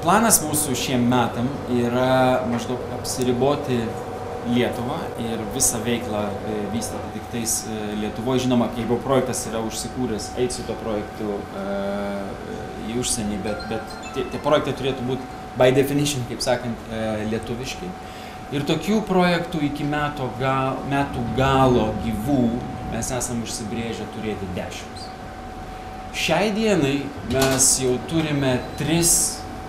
Planas mūsų šiem metam yra maždaug apsiriboti Lietuvą ir visą veiklą vystyti tik tais Lietuvoje. Žinoma, jeigu projektas yra užsikūręs, eiti su to projektu į užsienį, bet tie projektai turėtų būti by definition, kaip sakant, lietuviški. Ir tokių projektų iki metų galo gyvų mes esam užsibrėžę turėti 10. Šiai dienai mes jau turime 3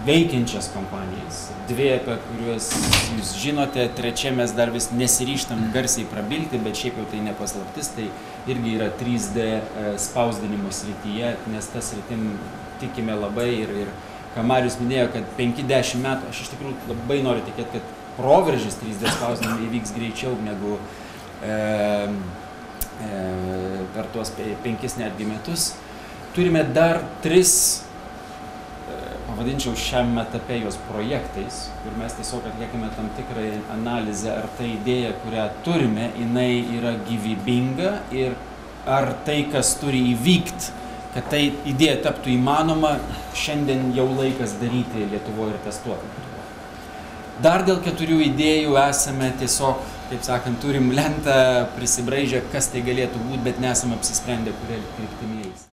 veikiančias kompanijas. 2, apie kuriuos jūs žinote, 3 mes dar vis nesiryžtam garsiai prabilti, bet šiaip jau tai nepaslaptis, tai irgi yra 3D spausdinimo srityje, nes tas sritim tikime labai ir ką Marius minėjo, kad 5-10 metų, aš iš tikrųjų labai noriu tikėti, kad proveržis 3D spausdinimo įvyks greičiau negu per tuos 5 netgi metus. Turime dar 3, pavadinčiau šiam etape jos projektais, kur mes tiesiog atliekame tam tikrą analizę, ar ta idėja, kurią turime, jinai yra gyvybinga ir ar tai, kas turi įvykti, kad tai idėja taptų įmanoma, šiandien jau laikas daryti Lietuvoje ir testuoti Lietuvoje. Dar dėl 4 idėjų esame tiesiog, taip sakant, turim lentą prisibraižę, kas tai galėtų būti, bet nesame apsisprendę, kuria kryptimi eis.